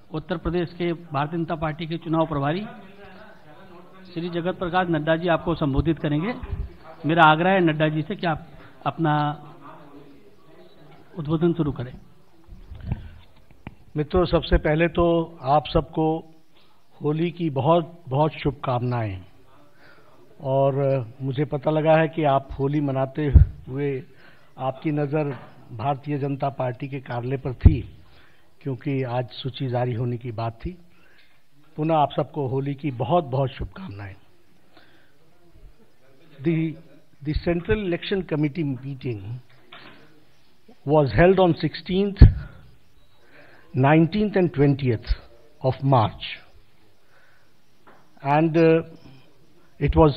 उत्तर प्रदेश के भारतीय जनता पार्टी के चुनाव प्रभारी श्री जगत प्रकाश नड्डा जी आपको संबोधित करेंगे। मेरा आग्रह है नड्डा जी से कि आप अपना उद्बोधन शुरू करें। मित्रों, सबसे पहले तो आप सबको होली की बहुत बहुत शुभकामनाएं। और मुझे पता लगा है कि आप होली मनाते हुए आपकी नज़र भारतीय जनता पार्टी के कार्यालय पर थी, क्योंकि आज सूची जारी होने की बात थी। पुनः आप सबको होली की बहुत बहुत शुभकामनाएं। The Central Election Committee meeting was held on 16th, 19th and 20th of March, and it was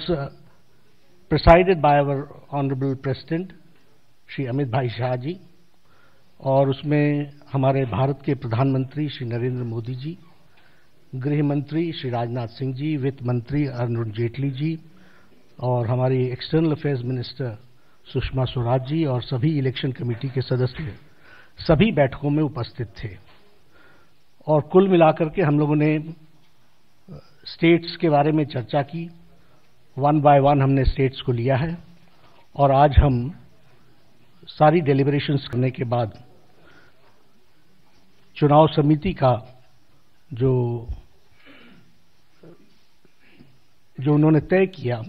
presided by our Honorable President Shri Amit भाई शाह जी, और उसमें हमारे भारत के प्रधानमंत्री श्री नरेंद्र मोदी जी, गृह मंत्री श्री राजनाथ सिंह जी, वित्त मंत्री अरुण जेटली जी और हमारी external affairs minister Sushma Swaraj ji और सभी इलेक्शन कमेटी के सदस्य सभी बैठकों में उपस्थित थे। और कुल मिलाकर के हम लोगों ने स्टेट्स के बारे में चर्चा की। 1 by 1 हमने स्टेट्स को लिया है और आज हम सारी डेलिब्रेशंस करने के बाद चुनाव समिति का जो उन्होंने तय किया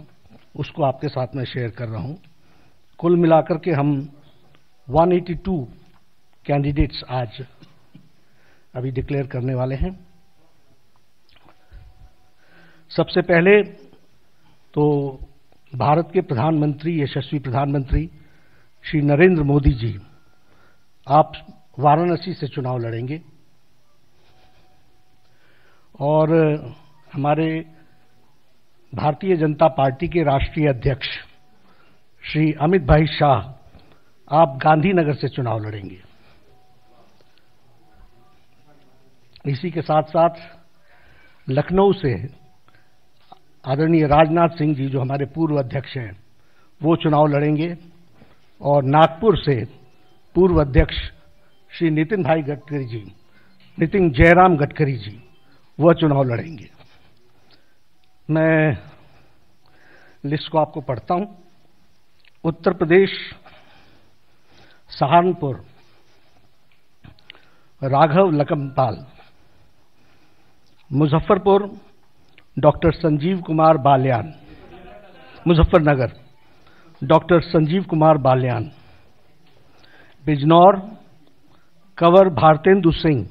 उसको आपके साथ में शेयर कर रहा हूं। कुल मिलाकर के हम 182 कैंडिडेट्स आज अभी डिक्लेयर करने वाले हैं। सबसे पहले तो भारत के प्रधानमंत्री, यशस्वी प्रधानमंत्री श्री नरेंद्र मोदी जी, आप वाराणसी से चुनाव लड़ेंगे और हमारे भारतीय जनता पार्टी के राष्ट्रीय अध्यक्ष श्री अमित भाई शाह, आप गांधीनगर से चुनाव लड़ेंगे। इसी के साथ साथ लखनऊ से आदरणीय राजनाथ सिंह जी, जो हमारे पूर्व अध्यक्ष हैं, वो चुनाव लड़ेंगे और नागपुर से पूर्व अध्यक्ष श्री नितिन भाई गडकरी जी, नितिन जयराम गडकरी जी, वह चुनाव लड़ेंगे। मैं लिस्ट को आपको पढ़ता हूं। उत्तर प्रदेश सहारनपुर राघव लखनपाल, मुजफ्फरपुर डॉक्टर संजीव कुमार बाल्यान, मुजफ्फरनगर डॉक्टर संजीव कुमार बाल्यान, बिजनौर कंवर भारतेंदु सिंह,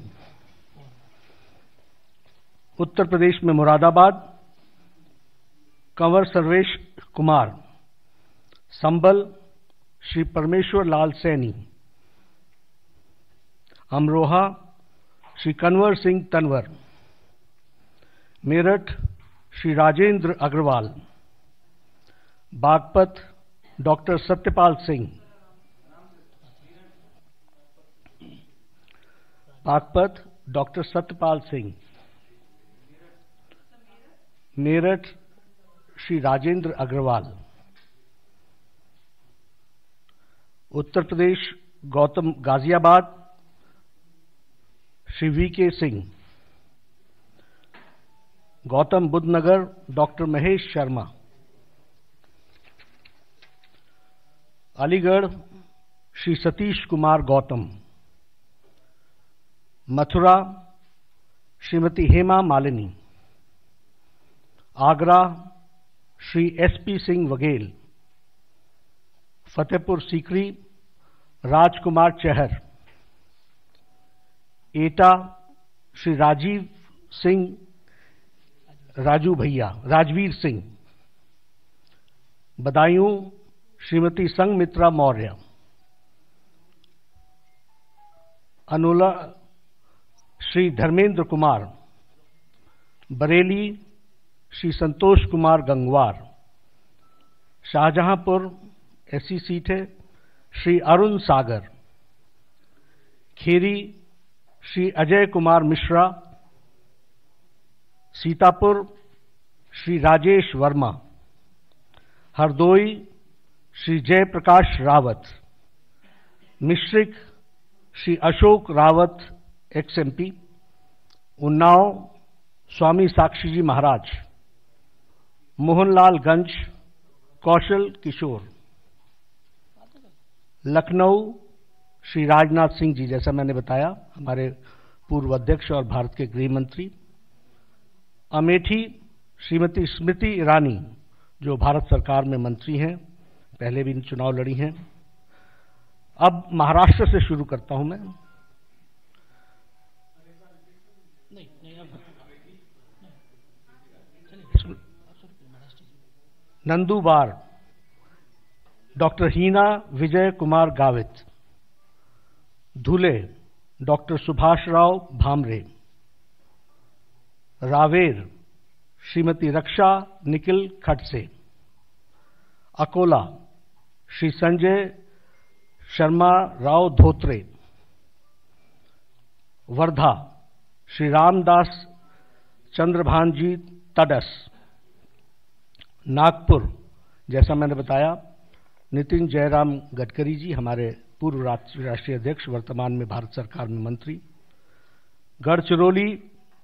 उत्तर प्रदेश में मुरादाबाद कंवर सर्वेश कुमार, संभल श्री परमेश्वर Lal Saini, Amroha Shri Kanwar Singh Tanwar, Meerut Shri Rajendra Agarwal, Baghpat doctor Satyapal Singh, Baghpat doctor Satyapal Singh, Meerut Shri Rajendra Agarwal, Uttar Pradesh Gautam Ghaziabad Shri VK Singh, Gautam Buddha नगर डॉक्टर महेश शर्मा, अलीगढ़ श्री सतीश कुमार गौतम, मथुरा श्रीमती हेमा मालिनी, आगरा श्री एसपी सिंह वघेल, फतेहपुर सीकरी राजकुमार चहर, एटा श्री राजीव सिंह राजू भैया, राजवीर सिंह, बदायूं श्रीमती संघमित्रा मौर्य, अनुला श्री धर्मेंद्र कुमार, बरेली श्री संतोष कुमार गंगवार, शाहजहांपुर ऐसी सीट है श्री अरुण सागर, खेरी श्री अजय कुमार मिश्रा, सीतापुर श्री राजेश वर्मा, हरदोई श्री जयप्रकाश रावत, मिश्रिक श्री अशोक रावत एक्सएमपी, उन्नाव स्वामी साक्षी जी महाराज, मोहनलालगंज कौशल किशोर, लखनऊ श्री राजनाथ सिंह जी, जैसा मैंने बताया हमारे पूर्व अध्यक्ष और भारत के गृह मंत्री। अमेठी श्रीमती स्मृति ईरानी, जो भारत सरकार में मंत्री हैं, पहले भी चुनाव लड़ी हैं। अब महाराष्ट्र से शुरू करता हूं मैं। नंदुबार डॉक्टर हीना विजय कुमार गावित, धुले डॉक्टर सुभाष राव भामरे, रावेर श्रीमती रक्षा निखिल खडसे, अकोला श्री संजय शर्मा राव धोत्रे, वर्धा श्री रामदास चंद्रभानजी तडस, नागपुर जैसा मैंने बताया नितिन जयराम गडकरी जी, हमारे पूर्व राष्ट्रीय अध्यक्ष, वर्तमान में भारत सरकार में मंत्री। गढ़चिरौली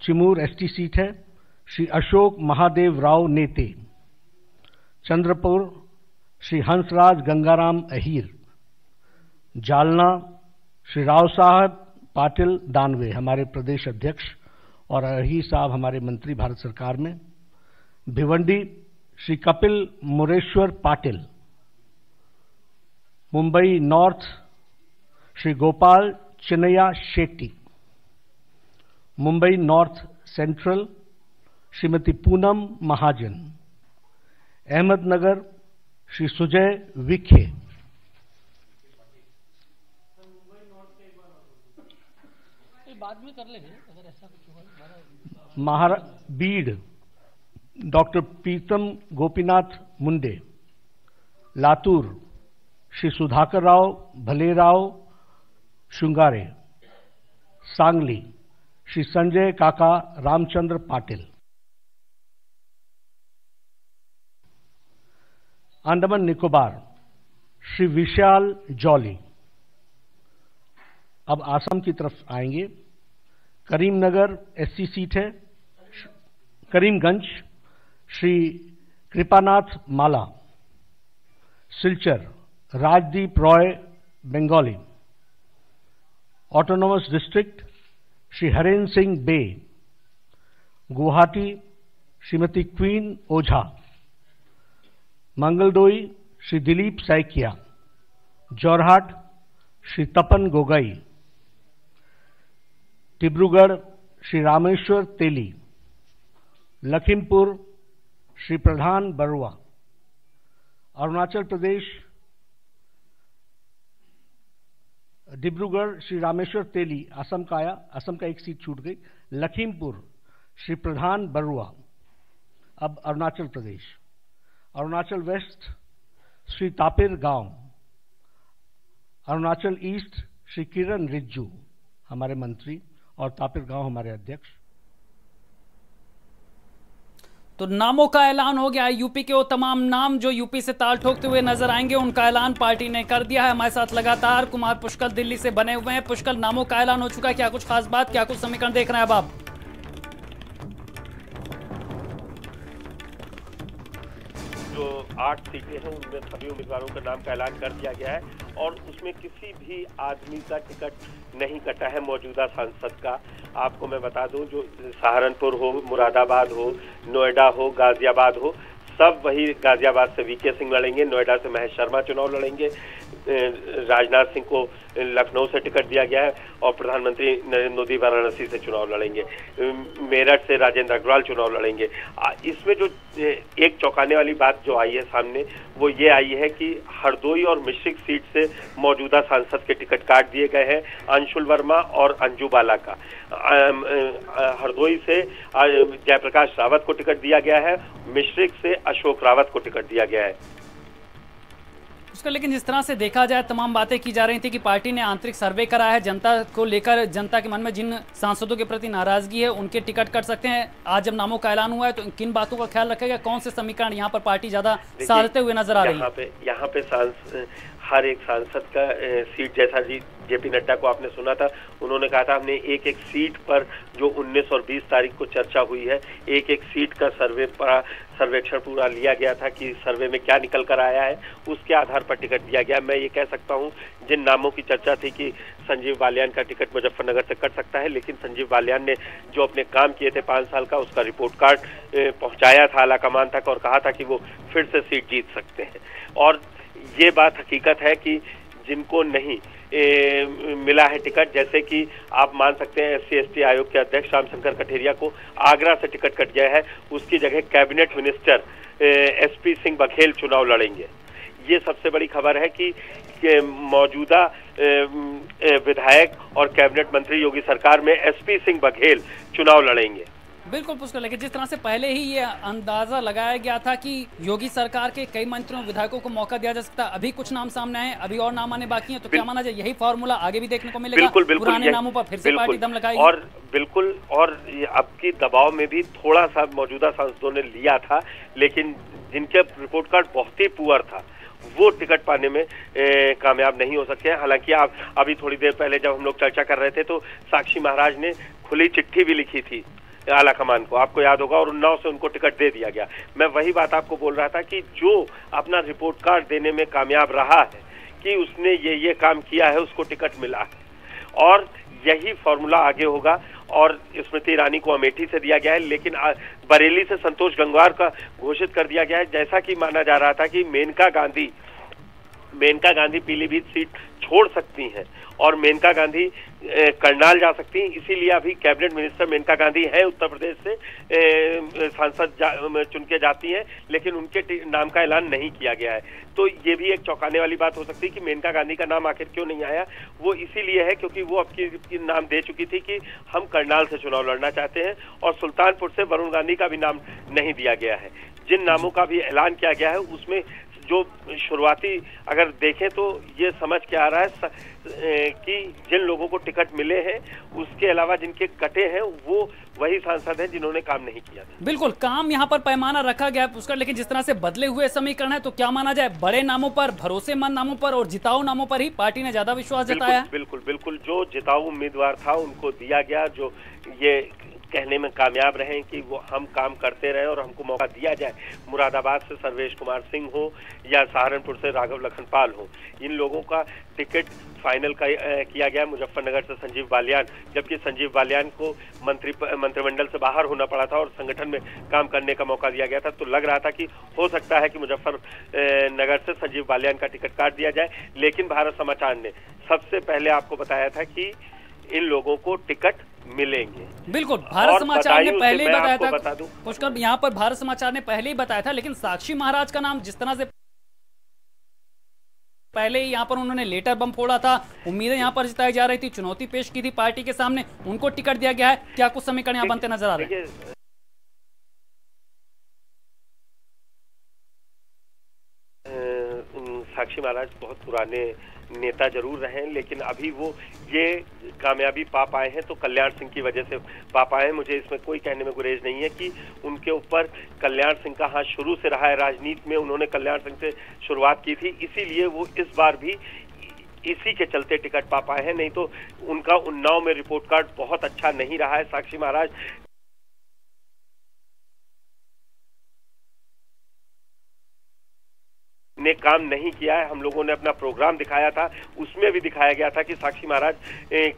चिमूर एसटी सीट है, श्री अशोक महादेव राव नेते। चंद्रपुर श्री हंसराज गंगाराम अहीर। जालना श्री राव साहब पाटिल दानवे, हमारे प्रदेश अध्यक्ष, और अहीर साहब हमारे मंत्री भारत सरकार में। Bhiwandi Shri Kapil Mureshwar Patil. Mumbai north Shri Gopal Chinnaiah Shetty. Mumbai north central Shrimati Poonam Mahajan. Ahmednagar Shri Sujay Vikhe. बाद में कर लेंगे अगर ऐसा कुछ होगा। बीड डॉक्टर प्रीतम गोपीनाथ मुंडे। लातूर श्री सुधाकर राव भलेराव शुंगारे। सांगली श्री संजय काका रामचंद्र पाटिल। अंडमान निकोबार श्री विशाल जॉली। अब आसाम की तरफ आएंगे। करीमनगर एससी सीट है। करीमगंज श्री कृपानाथ माला। सिलचर राजदीप रॉय बंगाली। ऑटोनोमस डिस्ट्रिक्ट श्री हरेंद्र सिंह बे। गुवाहाटी श्रीमती क्वीन ओझा। मंगलदोई श्री दिलीप सैकिया। जोरहाट श्री तपन गोगई। डिब्रूगढ़ श्री रामेश्वर तेली। लखीमपुर श्री प्रधान बरुआ। अरुणाचल प्रदेश डिब्रूगढ़ श्री रामेश्वर तेली, असम का आया, असम का एक सीट छूट गई। लखीमपुर श्री प्रधान बरुआ। अब अरुणाचल प्रदेश। अरुणाचल वेस्ट श्री तापिर गांव। अरुणाचल ईस्ट श्री किरण रिज्जू, हमारे मंत्री, और तापिर गांव हमारे अध्यक्ष। तो नामों का ऐलान हो गया है। यूपी के वो तमाम नाम जो यूपी से ताल ठोकते हुए नजर आएंगे, उनका ऐलान पार्टी ने कर दिया है। हमारे साथ लगातार कुमार पुष्कल दिल्ली से बने हुए हैं। पुष्कल, नामों का ऐलान हो चुका है, क्या कुछ खास बात, क्या कुछ समीकरण देख रहे हैं अब आप? जो 8 सीटें हैं उनमें सभी उम्मीदवारों के नाम का ऐलान कर दिया गया है और उसमें किसी भी आदमी का टिकट नहीं कटा है मौजूदा सांसद का। आपको मैं बता दूं, जो सहारनपुर हो, मुरादाबाद हो, नोएडा हो, गाजियाबाद हो, सब वही गाजियाबाद से वीके सिंह लड़ेंगे, नोएडा से महेश शर्मा चुनाव लड़ेंगे, राजनाथ सिंह को लखनऊ से टिकट दिया गया है और प्रधानमंत्री नरेंद्र मोदी वाराणसी से चुनाव लड़ेंगे, मेरठ से राजेंद्र अग्रवाल चुनाव लड़ेंगे। इसमें जो एक चौंकाने वाली बात जो आई है सामने, वो ये आई है कि हरदोई और मिश्रिक सीट से मौजूदा सांसद के टिकट काट दिए गए हैं, अंशुल वर्मा और अंजू बाला का। हरदोई से जयप्रकाश रावत को टिकट दिया गया है, मिश्रिक से अशोक रावत को टिकट दिया गया है। उसका लेकिन जिस तरह से देखा जाए, तमाम बातें की जा रही थी कि पार्टी ने आंतरिक सर्वे करा है, जनता को लेकर, जनता के मन में जिन सांसदों के प्रति नाराजगी है उनके टिकट कट सकते हैं। आज जब नामों का ऐलान हुआ है तो किन बातों का ख्याल रखेगा, कौन से समीकरण यहाँ पर पार्टी ज्यादा साधते हुए नजर आ रही है? यहाँ पे हर एक सांसद का सीट जैसा जी जेपी नड्डा को आपने सुना था, उन्होंने कहा था हमने एक एक सीट पर जो 19 और 20 तारीख को चर्चा हुई है, एक एक सीट का सर्वेक्षण पूरा लिया गया था कि सर्वे में क्या निकल कर आया है, उसके आधार पर टिकट दिया गया। मैं ये कह सकता हूँ जिन नामों की चर्चा थी कि संजीव बालियान का टिकट मुजफ्फरनगर से कट सकता है, लेकिन संजीव बालियान ने जो अपने काम किए थे 5 साल का, उसका रिपोर्ट कार्ड पहुंचाया था आलाकमान तक और कहा था कि वो फिर से सीट जीत सकते हैं। और ये बात हकीकत है कि जिनको नहीं मिला है टिकट, जैसे कि आप मान सकते हैं SC/ST आयोग के अध्यक्ष रामशंकर कठेरिया को आगरा से टिकट कट गया है, उसकी जगह cabinet minister SP Singh Baghel चुनाव लड़ेंगे। ये सबसे बड़ी खबर है कि मौजूदा विधायक और कैबिनेट मंत्री योगी सरकार में SP सिंह बघेल चुनाव लड़ेंगे। बिल्कुल पुष्कर, लेकिन जिस तरह से पहले ही ये अंदाजा लगाया गया था कि योगी सरकार के कई मंत्रियों विधायकों को मौका दिया जा सकता है, अभी कुछ नाम सामने आए, अभी और नाम आने बाकी हैं, तो क्या माना जाए यही फॉर्मूला आगे भी देखने को मिलेगा? बिल्कुल, पुराने नामों पर फिर से पार्टी दम लगाएगी? और बिल्कुल, और अब की दबाव में भी थोड़ा सा मौजूदा सांसदों ने लिया था, लेकिन जिनके रिपोर्ट कार्ड बहुत ही पुअर था वो टिकट पाने में कामयाब नहीं हो सके। हालांकि आप अभी थोड़ी देर पहले जब हम लोग चर्चा कर रहे थे तो साक्षी महाराज ने खुली चिट्ठी भी लिखी थी आलाकमान को, आपको याद होगा, और उन्नाव से उनको टिकट दे दिया गया। मैं वही बात आपको बोल रहा था कि जो अपना रिपोर्ट कार्ड देने में कामयाब रहा है कि उसने ये काम किया है, उसको टिकट मिला है, और यही फॉर्मूला आगे होगा। और स्मृति ईरानी को अमेठी से दिया गया है, लेकिन बरेली से संतोष गंगवार का घोषित कर दिया गया है। जैसा कि माना जा रहा था कि मेनका गांधी पीलीभीत सीट छोड़ सकती हैं और मेनका गांधी करनाल जा सकती हैं, इसीलिए अभी कैबिनेट मिनिस्टर मेनका गांधी है उत्तर प्रदेश से सांसद चुन के जाती हैं, लेकिन उनके नाम का ऐलान नहीं किया गया है। तो ये भी एक चौंकाने वाली बात हो सकती है कि मेनका गांधी का नाम आखिर क्यों नहीं आया। वो इसीलिए है क्योंकि वो अब की नाम दे चुकी थी कि हम करनाल से चुनाव लड़ना चाहते हैं, और सुल्तानपुर से वरुण गांधी का भी नाम नहीं दिया गया है। जिन नामों का भी ऐलान किया गया है उसमें जो शुरुआती अगर देखें तो ये समझ के आ रहा है कि जिन लोगों को टिकट मिले हैं उसके अलावा जिनके कटे हैं वो वही सांसद हैं जिन्होंने काम नहीं किया था। बिल्कुल, काम यहाँ पर पैमाना रखा गया है पुष्कर, लेकिन जिस तरह से बदले हुए समीकरण है तो क्या माना जाए, बड़े नामों पर, भरोसेमंद नामों पर और जिताऊ नामों पर ही पार्टी ने ज्यादा विश्वास जताया है? बिल्कुल, जो जिताऊ उम्मीदवार था उनको दिया गया, जो ये कहने में कामयाब रहे कि वो हम काम करते रहे और हमको मौका दिया जाए। मुरादाबाद से सर्वेश कुमार सिंह हो या सहारनपुर से राघव लखनपाल हो, इन लोगों का टिकट फाइनल किया गया। मुजफ्फरनगर से संजीव बालियान, जबकि संजीव बालियान को मंत्रिमंडल से बाहर होना पड़ा था और संगठन में काम करने का मौका दिया गया था, तो लग रहा था कि हो सकता है कि मुजफ्फरनगर से संजीव बालियान का टिकट काट दिया जाए। लेकिन भारत समाचार ने सबसे पहले आपको बताया था कि इन लोगों को टिकट मिलेंगे। बिल्कुल, भारत समाचार ने पहले ही बताया था पुष्कर, यहाँ पर भारत समाचार ने पहले ही बताया था, लेकिन साक्षी महाराज का नाम जिस तरह से पहले ही यहाँ पर उन्होंने लेटर बम फोड़ा था, उम्मीदें यहाँ पर जताई जा रही थी, चुनौती पेश की थी पार्टी के सामने, उनको टिकट दिया गया है। क्या कुछ समीकरण यहाँ बनते नजर आ रहे हैं? साक्षी महाराज बहुत पुराने नेता जरूर रहे हैं, लेकिन अभी वो ये कामयाबी पा पाए हैं तो कल्याण सिंह की वजह से पा पाए हैं। मुझे इसमें कोई कहने में गुरेज नहीं है कि उनके ऊपर कल्याण सिंह का हाथ शुरू से रहा है। राजनीति में उन्होंने कल्याण सिंह से शुरुआत की थी, इसीलिए वो इस बार भी इसी के चलते टिकट पा पाए हैं, नहीं तो उनका उन्नाव में रिपोर्ट कार्ड बहुत अच्छा नहीं रहा है। साक्षी महाराज ने काम नहीं किया है। हम लोगों ने अपना प्रोग्राम दिखाया था, उसमें भी दिखाया गया था कि साक्षी महाराज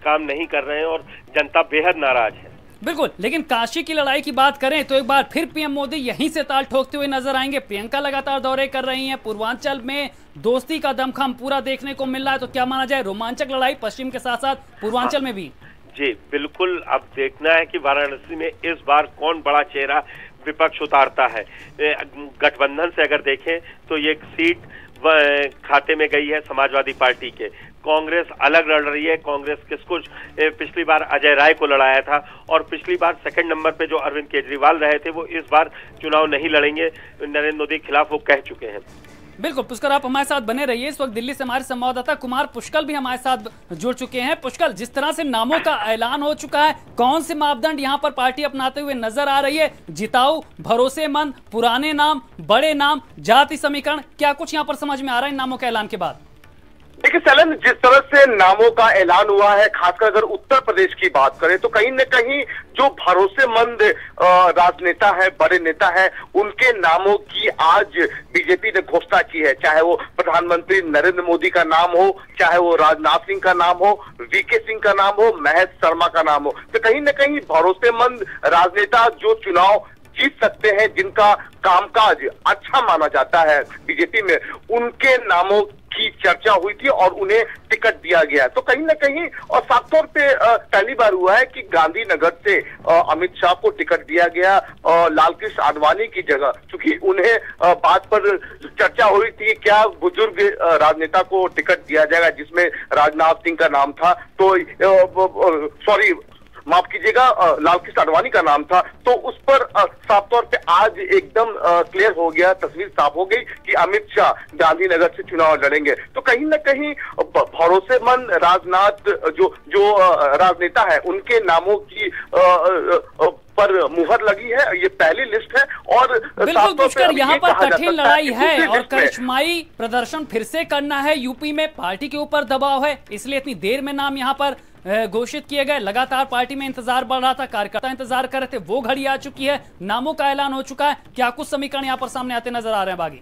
काम नहीं कर रहे हैं और जनता बेहद नाराज है। बिल्कुल, लेकिन काशी की लड़ाई की बात करें तो एक बार फिर पीएम मोदी यहीं से ताल ठोकते हुए नजर आएंगे। प्रियंका लगातार दौरे कर रही हैं, पूर्वांचल में दोस्ती का दमखम पूरा देखने को मिल रहा है, तो क्या माना जाए रोमांचक लड़ाई पश्चिम के साथ साथ पूर्वांचल में भी? जी बिल्कुल, अब देखना है कि वाराणसी में इस बार कौन बड़ा चेहरा विपक्ष उतारता है। गठबंधन से अगर देखें तो ये सीट खाते में गई है समाजवादी पार्टी के। कांग्रेस अलग लड़ रही है। कांग्रेस किसको पिछली बार अजय राय को लड़ाया था, और पिछली बार सेकंड नंबर पे जो अरविंद केजरीवाल रहे थे वो इस बार चुनाव नहीं लड़ेंगे, नरेंद्र मोदी के खिलाफ वो कह चुके हैं। बिल्कुल पुष्कर, आप हमारे साथ बने रहिए। इस वक्त दिल्ली से हमारे संवाददाता कुमार पुष्कर भी हमारे साथ जुड़ चुके हैं। पुष्कर, जिस तरह से नामों का ऐलान हो चुका है, कौन से मापदंड यहां पर पार्टी अपनाते हुए नजर आ रही है? जिताऊ, भरोसेमंद, पुराने नाम, बड़े नाम, जाति समीकरण, क्या कुछ यहां पर समझ में आ रहा है इन नामों के ऐलान के बाद? देखिए सैलन, जिस तरह से नामों का ऐलान हुआ है, खासकर अगर उत्तर प्रदेश की बात करें तो कहीं न कहीं जो भरोसेमंद राजनेता है, बड़े नेता है, उनके नामों की आज बीजेपी ने घोषणा की है। चाहे वो प्रधानमंत्री नरेंद्र मोदी का नाम हो, चाहे वो राजनाथ सिंह का नाम हो, वीके सिंह का नाम हो, महेश शर्मा का नाम हो, तो कहीं न कहीं भरोसेमंद राजनेता जो चुनाव जीत सकते हैं, जिनका कामकाज अच्छा माना जाता है बीजेपी में, उनके नामों की चर्चा हुई थी और उन्हें टिकट दिया गया। तो कहीं ना कहीं और साफ तौर पे पहली बार हुआ है कि गांधीनगर से अमित शाह को टिकट दिया गया लालकृष्ण आडवाणी की जगह, क्योंकि उन्हें बात पर चर्चा हुई थी क्या बुजुर्ग राजनेता को टिकट दिया जाएगा, जिसमें राजनाथ सिंह का नाम था, तो माफ कीजिएगा लालकृष्ण आडवाणी का नाम था। तो उस पर साफ तौर पे आज एकदम क्लियर हो गया, तस्वीर साफ हो गई कि अमित शाह गांधीनगर से चुनाव लड़ेंगे। तो कहीं ना कहीं भरोसेमंद राजनाथ जो राजनेता है, उनके नामों की पर मुहर लगी है। ये पहली लिस्ट है और बिल्कुल पुष्कर, यहाँ पर कठिन लड़ाई है और करिश्माई प्रदर्शन फिर से करना है। यूपी में पार्टी के ऊपर दबाव है, इसलिए इतनी देर में नाम यहाँ पर घोषित किए गए। लगातार पार्टी में इंतजार बढ़ रहा था, कार्यकर्ता इंतजार कर रहे थे, वो घड़ी आ चुकी है, नामों का ऐलान हो चुका है। क्या कुछ समीकरण यहाँ पर सामने आते नजर आ रहे हैं बागी?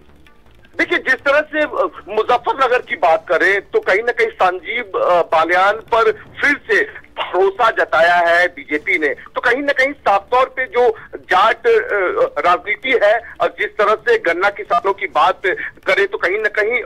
देखिए, जिस तरह से मुजफ्फरनगर की बात करें तो कहीं ना कहीं संजीव बालियान पर फिर से भरोसा जताया है बीजेपी ने। तो कहीं ना कहीं साफ तौर पे जो जाट राजनीति है, और जिस तरह से गन्ना किसानों की बात करें तो कहीं ना कहीं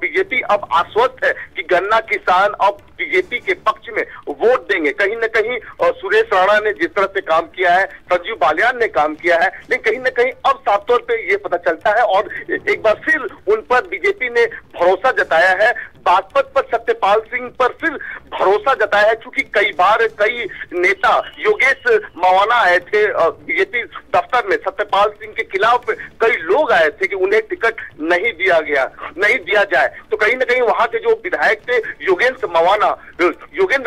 बीजेपी अब आश्वस्त है कि गन्ना किसान अब बीजेपी के पक्ष में वोट देंगे। कहीं ना कहीं सुरेश राणा ने जिस तरह से काम किया है, संजीव बालियान ने काम किया है, लेकिन कहीं ना कहीं अब साफ तौर पे ये पता चलता है और एक बार फिर उन पर बीजेपी ने भरोसा जताया है। बागपत पर सत्यपाल सिंह पर फिर भरोसा जताया है, क्योंकि कई बार कई नेता, योगेश मवाना आए थे बीजेपी दफ्तर में, सत्यपाल सिंह के खिलाफ कई लोग आए थे कि उन्हें टिकट नहीं दिया जाए। तो कहीं ना कहीं वहां के जो विधायक थे योगेंद्र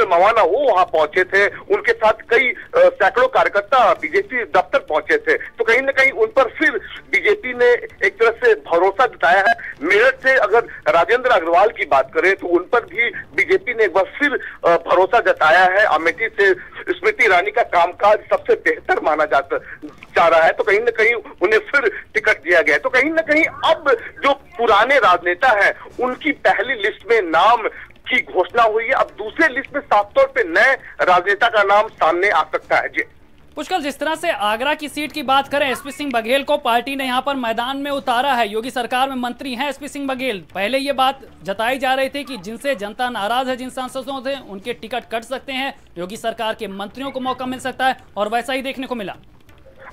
मवाना वो वहां पहुंचे थे, उनके साथ कई सैकड़ों कार्यकर्ता बीजेपी दफ्तर पहुंचे थे। तो कहीं ना कहीं उन पर फिर बीजेपी ने एक तरह से भरोसा जताया है। मेरठ से अगर राजेंद्र अग्रवाल की बात करें तो उन पर भी बीजेपी ने एक बार फिर भरोसा जताया है। अमेठी से स्मृति ईरानी का कामकाज सबसे बेहतर माना जा रहा है, तो कहीं ना कहीं उन्हें फिर टिकट दिया गया। तो कहीं ना कहीं अब जो पुराने राजनेता हैं उनकी पहली लिस्ट में नाम की घोषणा हुई है। अब दूसरे लिस्ट में साफ तौर पे नए राजनेता का नाम सामने आ सकता है। जी पुष्कर, जिस तरह से आगरा की सीट की बात करें, एसपी सिंह बघेल को पार्टी ने यहां पर मैदान में उतारा है। योगी सरकार में मंत्री हैं एसपी सिंह बघेल। पहले ये बात जताई जा रही थी कि जिनसे जनता नाराज है, जिन सांसदों से, उनके टिकट कट सकते हैं, योगी सरकार के मंत्रियों को मौका मिल सकता है, और वैसा ही देखने को मिला।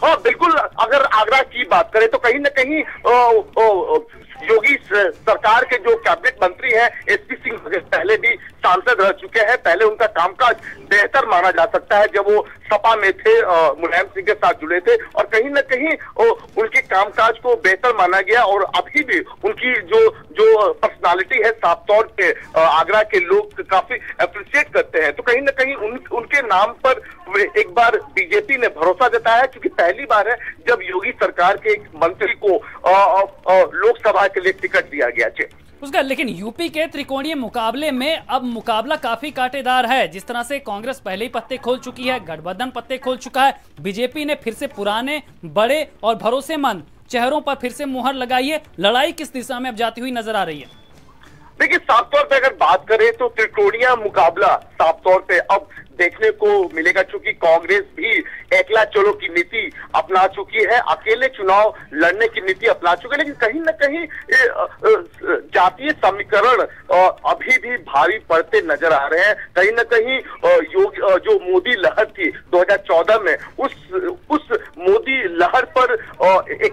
हाँ बिल्कुल, अगर आगरा की बात करें तो कहीं ना कहीं योगी सरकार के जो कैबिनेट मंत्री हैं एसपी सिंह बघेल पहले भी सांसद रह चुके हैं। पहले उनका कामकाज बेहतर माना जा सकता है जब वो सपा में थे, मुलायम सिंह के साथ जुड़े थे, और कहीं ना कहीं उनके कामकाज को बेहतर माना गया। और अभी भी उनकी जो पर्सनालिटी है, साफ तौर पे आगरा के लोग काफी अप्रिशिएट करते हैं। तो कहीं ना कहीं उनके नाम पर एक बार बीजेपी ने भरोसा जताया है, क्योंकि पहली बार है जब योगी सरकार के एक मंत्री को लोकसभा के लिए टिकट दिया गया। उसका लेकिन यूपी के त्रिकोणीय मुकाबले में अब मुकाबला काफी कांटेदार है। जिस तरह से कांग्रेस पहले ही पत्ते खोल चुकी है, गठबंधन पत्ते खोल चुका है, बीजेपी ने फिर से पुराने, बड़े और भरोसेमंद चेहरों पर फिर से मुहर लगाई है। लड़ाई किस दिशा में अब जाती हुई नजर आ रही है? देखिए, साफ तौर पे अगर बात करें तो त्रिकोणीय मुकाबला साफ तौर पे अब देखने को मिलेगा, क्योंकि कांग्रेस भी एकला चलो की नीति अपना चुकी है, अकेले चुनाव लड़ने की नीति अपना चुकी है। लेकिन कहीं ना कहीं जातीय समीकरण अभी भी भारी पड़ते नजर आ रहे हैं। कहीं ना कहीं जो मोदी लहर थी 2014 में, उस मोदी लहर पर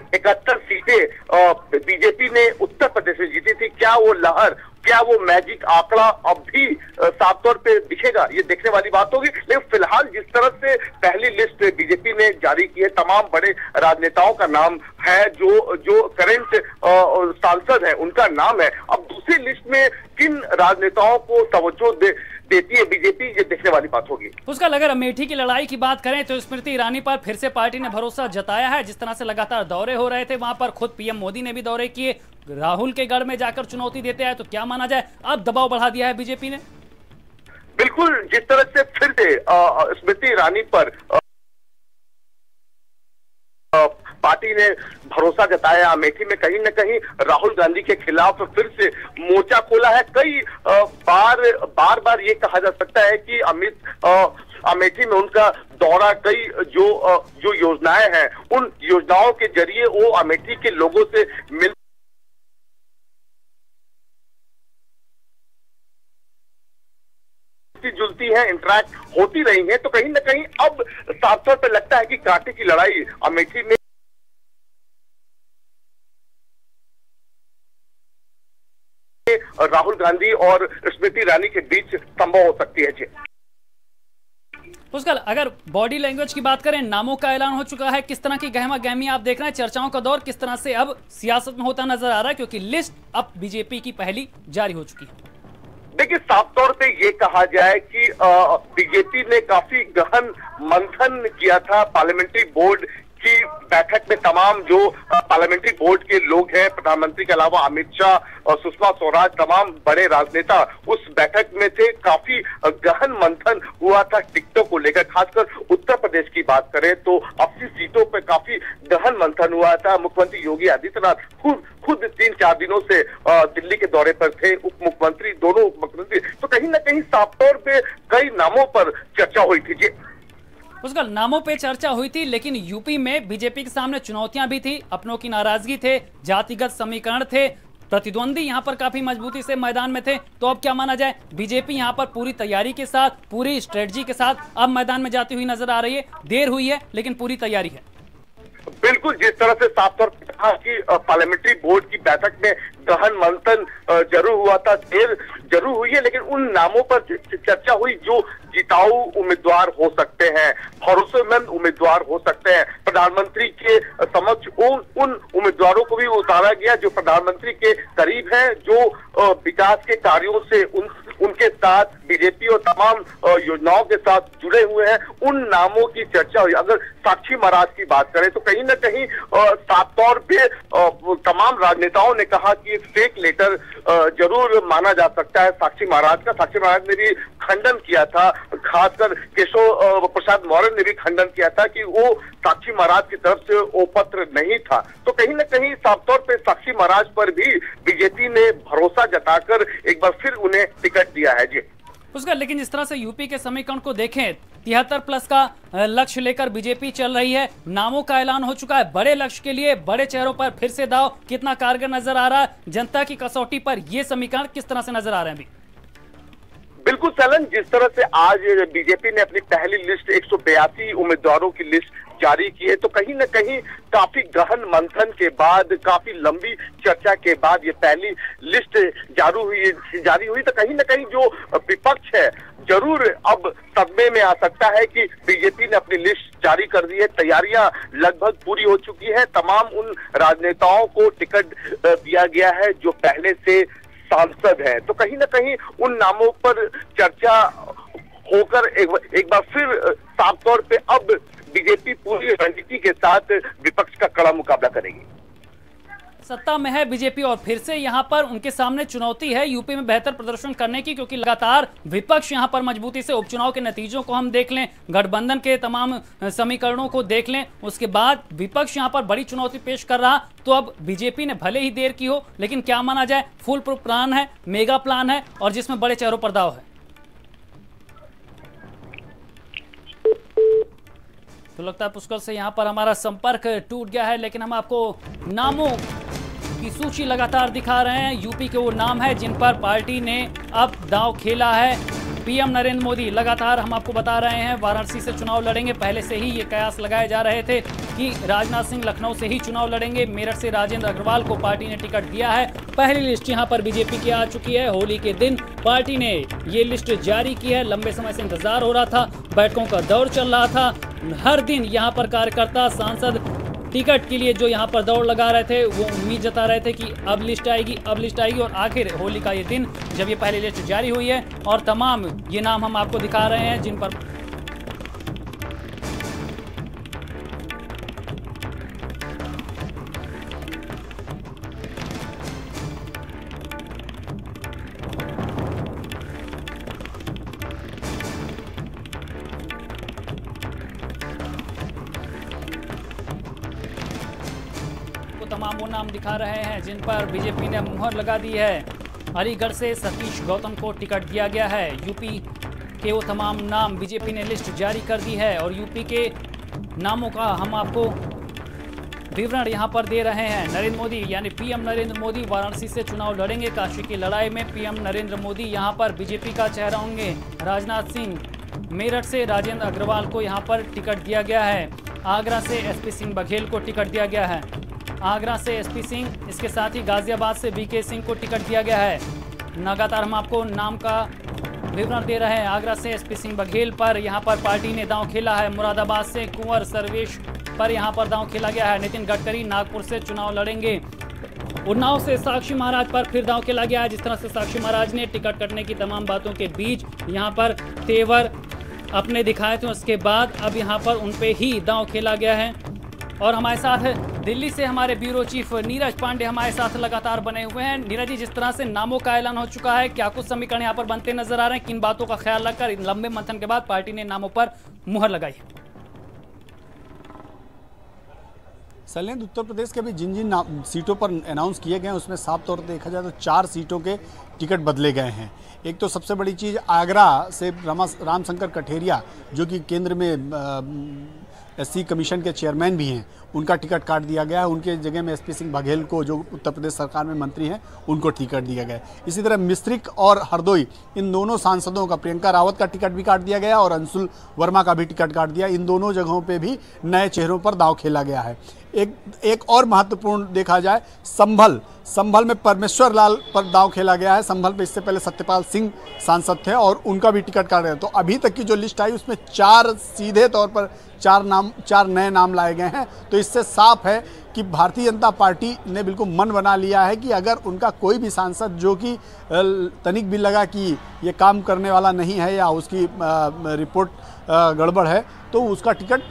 71 सीटें बीजेपी ने उत्तर प्रदेश में जीती थी। क्या वो मैजिक आंकड़ा अब भी साफ तौर पे दिखेगा, ये देखने वाली बात होगी। लेकिन फिलहाल जिस तरह से पहली लिस्ट बीजेपी ने जारी की है, तमाम बड़े राजनेताओं का नाम है, जो करंट सांसद हैं उनका नाम है। अब दूसरी लिस्ट में किन राजनेताओं को तवज्जो देती है बीजेपी, ये देखने वाली बात होगी। उसका अगर अमेठी की लड़ाई की बात करें तो स्मृति ईरानी पर फिर से पार्टी ने भरोसा जताया है। जिस तरह से लगातार दौरे हो रहे थे वहां पर, खुद पीएम मोदी ने भी दौरे किए, राहुल के गढ़ में जाकर चुनौती देते हैं, तो क्या माना जाए अब दबाव बढ़ा दिया है बीजेपी ने? बिल्कुल, जिस तरह से फिर से स्मृति ईरानी पर पार्टी ने भरोसा जताया, अमेठी में कहीं न कहीं राहुल गांधी के खिलाफ फिर से मोर्चा खोला है। कई बार ये कहा जा सकता है कि अमेठी में उनका दौरा, कई जो योजनाएं हैं उन योजनाओं के जरिए वो अमेठी के लोगों से मिल जुलती है, इंटरैक्ट होती रही है। तो कहीं न कहीं अब साफ तौर पर लगता है कि कांटे की लड़ाई अमेठी में राहुल गांधी और स्मृति ईरानी के बीच संभव हो सकती है। जी पुष्कर, अगर बॉडी लैंग्वेज की बात करें, नामों का ऐलान हो चुका है, किस तरह की गहमा गहमी आप देख रहे हैं? चर्चाओं का दौर किस तरह से अब सियासत में होता नजर आ रहा है, क्योंकि लिस्ट अब बीजेपी की पहली जारी हो चुकी है? देखिए, साफ तौर पे ये कहा जाए कि बीजेपी ने काफी गहन मंथन किया था पार्लियामेंट्री बोर्ड की बैठक में। तमाम जो पार्लियामेंट्री बोर्ड के लोग हैं, प्रधानमंत्री के अलावा अमित शाह और सुषमा स्वराज, तमाम बड़े राजनेता उस बैठक में थे। काफी गहन मंथन हुआ था टिकटों को लेकर। खासकर उत्तर प्रदेश की बात करें तो 80 सीटों पर काफी गहन मंथन हुआ था। मुख्यमंत्री योगी आदित्यनाथ खुद 3-4 दिनों से दिल्ली के दौरे पर थे, उप मुख्यमंत्री, दोनों उप मुख्यमंत्री। तो कहीं ना कहीं साफ तौर पे कई नामों पर चर्चा हुई थी। जी उसका नामों पे चर्चा हुई थी, लेकिन यूपी में बीजेपी के सामने चुनौतियां भी थी, अपनों की नाराजगी थे, जातिगत समीकरण थे, प्रतिद्वंदी यहां पर काफी मजबूती से मैदान में थे। तो अब क्या माना जाए, बीजेपी यहां पर पूरी तैयारी के साथ, पूरी स्ट्रेटजी के साथ अब मैदान में जाती हुई नजर आ रही है? देर हुई है लेकिन पूरी तैयारी है। बिल्कुल, जिस तरह से साफ तौर पर कहा कि पार्लियामेंट्री बोर्ड की बैठक में गहन मंथन जरूर हुआ था, देर जरूर हुई है, लेकिन उन नामों पर चर्चा हुई जो जिताऊ उम्मीदवार हो सकते हैं, भरोसेमंद उम्मीदवार हो सकते हैं। प्रधानमंत्री के समक्ष उन उम्मीदवारों को भी उतारा गया जो प्रधानमंत्री के करीब हैं, जो विकास के कार्यों से उनके साथ, बीजेपी और तमाम योजनाओं के साथ जुड़े हुए हैं। उन नामों की चर्चा हुई। अगर साक्षी महाराज की बात करें तो कहीं ना कहीं साफ तौर पे तमाम राजनेताओं ने कहा कि फेक लेटर जरूर माना जा सकता है साक्षी महाराज का। साक्षी महाराज ने भी खंडन किया था, खासकर केशव प्रसाद मौर्य ने भी खंडन किया था कि वो साक्षी महाराज की तरफ से वो पत्र नहीं था। तो कहीं ना कहीं साफ तौर पे साक्षी महाराज पर भी बीजेपी ने भरोसा जताकर एक बार फिर उन्हें टिकट दिया है। जी उसका, लेकिन जिस तरह से यूपी के समीकरण को देखें, 73+ का लक्ष्य लेकर बीजेपी चल रही है, नामों का ऐलान हो चुका है, बड़े लक्ष्य के लिए बड़े चेहरों पर फिर से दाव कितना कारगर नजर आ रहा है? जनता की कसौटी पर ये समीकरण किस तरह से नजर आ रहे हैं अभी? बिल्कुल सलन, जिस तरह से आज बीजेपी ने अपनी पहली लिस्ट 182 उम्मीदवारों की लिस्ट जारी की है, तो कहीं न कहीं काफी गहन मंथन के बाद, काफी लंबी चर्चा के बाद ये पहली लिस्ट जारी हुई। तो कहीं न कहीं जो विपक्ष है जरूर अब सदमे में आ सकता है कि बीजेपी ने अपनी लिस्ट जारी कर दी है, तैयारियां लगभग पूरी हो चुकी है। तमाम उन राजनेताओं को टिकट दिया गया है जो पहले से सांसद है। तो कहीं ना कहीं उन नामों पर चर्चा होकर एक बार फिर साफ तौर पे अब बीजेपी पूरी रणनीति के साथ विपक्ष का कड़ा मुकाबला करेगी। सत्ता में है बीजेपी और फिर से यहां पर उनके सामने चुनौती है यूपी में बेहतर प्रदर्शन करने की, क्योंकि लगातार विपक्ष यहां पर मजबूती से, उपचुनाव के नतीजों को हम देख लें, गठबंधन के तमाम समीकरणों को देख लें, उसके बाद विपक्ष यहां पर बड़ी चुनौती पेश कर रहा। तो अब बीजेपी ने भले ही देर की हो, लेकिन क्या माना जाए, फुल प्रूफ प्लान है, मेगा प्लान है और जिसमें बड़े चेहरों पर दाव है। तो लगता है पुष्कर से यहाँ पर हमारा संपर्क टूट गया है, लेकिन हम आपको नामों की सूची लगातार दिखा रहे हैं। यूपी के वो नाम है जिन पर पार्टी ने अब दांव खेला है। पीएम नरेंद्र मोदी लगातार हम आपको बता रहे हैं वाराणसी से चुनाव लड़ेंगे। पहले से ही ये कयास लगाए जा रहे थे कि राजनाथ सिंह लखनऊ से ही चुनाव लड़ेंगे। मेरठ से राजेंद्र अग्रवाल को पार्टी ने टिकट दिया है। पहली लिस्ट यहाँ पर बीजेपी की आ चुकी है। होली के दिन पार्टी ने ये लिस्ट जारी की है। लंबे समय से इंतजार हो रहा था, बैठकों का दौर चल रहा था। हर दिन यहाँ पर कार्यकर्ता, सांसद टिकट के लिए जो यहाँ पर दौड़ लगा रहे थे, वो उम्मीद जता रहे थे कि अब लिस्ट आएगी, अब लिस्ट आएगी। और आखिर होली का ये दिन जब ये पहली लिस्ट जारी हुई है और तमाम ये नाम हम आपको दिखा रहे हैं जिन पर तमाम वो नाम दिखा रहे हैं जिन पर बीजेपी ने मुहर लगा दी है। अलीगढ़ से सतीश गौतम को टिकट दिया गया है। यूपी के वो तमाम नाम बीजेपी ने लिस्ट जारी कर दी है और यूपी के नामों का हम आपको विवरण यहां पर दे रहे हैं। नरेंद्र मोदी यानी पीएम नरेंद्र मोदी वाराणसी से चुनाव लड़ेंगे। काशी की लड़ाई में पीएम नरेंद्र मोदी यहां पर बीजेपी का चेहरा होंगे। राजनाथ सिंह मेरठ से राजेंद्र अग्रवाल को यहां पर टिकट दिया गया है। आगरा से एसपी सिंह बघेल को टिकट दिया गया है। आगरा से एसपी सिंह, इसके साथ ही गाजियाबाद से बीके सिंह को टिकट दिया गया है। लगातार हम आपको नाम का विवरण दे रहे हैं। आगरा से एसपी सिंह बघेल पर यहां पर पार्टी ने दांव खेला है। मुरादाबाद से कुंवर सर्वेश पर यहां पर दांव खेला गया है। नितिन गडकरी नागपुर से चुनाव लड़ेंगे। उन्नाव से साक्षी महाराज पर फिर दांव खेला गया है। जिस तरह से साक्षी महाराज ने टिकट कटने की तमाम बातों के बीच यहां पर तेवर अपने दिखाए थे, उसके बाद अब यहां पर उन पे ही दांव खेला गया है। और हमारे साथ दिल्ली से हमारे ब्यूरो चीफ नीरज पांडे हमारे साथ लगातार बने हुए हैं। नीरज जी, जिस तरह से नामों का ऐलान हो चुका है, क्या कुछ समीकरण यहाँ पर बनते नजर आ रहे हैं? किन बातों का ख्याल रखकर इन लंबे मंथन के बाद पार्टी ने नामों पर मुहर लगाई है? शैलेंद्र, उत्तर प्रदेश के भी जिन जिन सीटों पर अनाउंस किए गए हैं उसमें साफ तौर पर देखा जाए तो 4 सीटों के टिकट बदले गए हैं। एक तो सबसे बड़ी चीज़, आगरा से रामशंकर कठेरिया जो कि केंद्र में एससी कमीशन के चेयरमैन भी हैं, उनका टिकट काट दिया गया है। उनके जगह में एसपी सिंह बघेल को, जो उत्तर प्रदेश सरकार में मंत्री हैं, उनको टिकट दिया गया है। इसी तरह मिश्रिक और हरदोई, इन दोनों सांसदों का, प्रियंका रावत का टिकट भी काट दिया गया और अंशुल वर्मा का भी टिकट काट दिया। इन दोनों जगहों पे भी नए चेहरों पर दांव खेला गया है। एक और महत्वपूर्ण देखा जाए, संभल में परमेश्वर लाल पर दांव खेला गया है। संभल पे इससे पहले सत्यपाल सिंह सांसद थे और उनका भी टिकट काट गया। तो अभी तक की जो लिस्ट आई उसमें 4 सीधे तौर पर 4 नए नाम लाए गए हैं। तो इससे साफ है कि भारतीय जनता पार्टी ने बिल्कुल मन बना लिया है कि अगर उनका कोई भी सांसद जो कि तनिक भी लगा कि ये काम करने वाला नहीं है या उसकी रिपोर्ट गड़बड़ है, तो उसका टिकट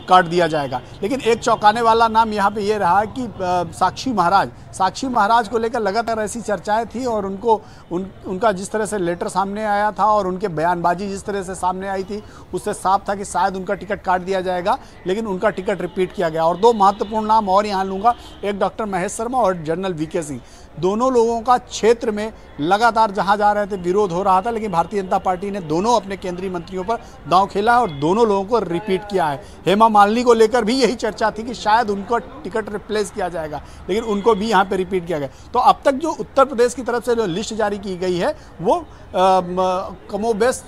काट दिया जाएगा। लेकिन एक चौंकाने वाला नाम यहाँ पे ये रहा कि साक्षी महाराज को लेकर लगातार ऐसी चर्चाएं थी और उनका जिस तरह से लेटर सामने आया था और उनके बयानबाजी जिस तरह से सामने आई थी, उससे साफ था कि शायद उनका टिकट काट दिया जाएगा, लेकिन उनका टिकट रिपीट किया गया। और 2 महत्वपूर्ण नाम और यहाँ लूँगा, एक डॉक्टर महेश शर्मा और जनरल वीके सिंह। दोनों लोगों का क्षेत्र में लगातार जहां जा रहे थे विरोध हो रहा था, लेकिन भारतीय जनता पार्टी ने दोनों अपने केंद्रीय मंत्रियों पर दांव खेला और दोनों लोगों को रिपीट किया है। हेमा मालिनी को लेकर भी यही चर्चा थी कि शायद उनको टिकट रिप्लेस किया जाएगा, लेकिन उनको भी यहाँ पे रिपीट किया गया। तो अब तक जो उत्तर प्रदेश की तरफ से जो लिस्ट जारी की गई है वो कमोबेश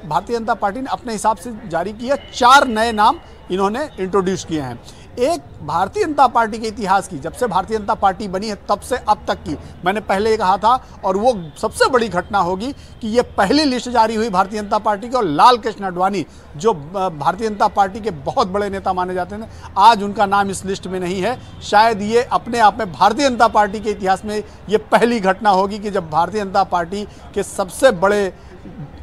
भारतीय जनता पार्टी ने अपने हिसाब से जारी की है। 4 नए नाम इन्होंने इंट्रोड्यूस किए हैं। एक भारतीय जनता पार्टी के इतिहास की, जब से भारतीय जनता पार्टी बनी है तब से अब तक की, मैंने पहले ये कहा था, और वो सबसे बड़ी घटना होगी कि ये पहली लिस्ट जारी हुई भारतीय जनता पार्टी की। और लाल कृष्ण आडवाणी जो भारतीय जनता पार्टी के बहुत बड़े नेता माने जाते हैं, आज उनका नाम इस लिस्ट में नहीं है। शायद ये अपने आप में भारतीय जनता पार्टी के इतिहास में ये पहली घटना होगी कि जब भारतीय जनता पार्टी के सबसे बड़े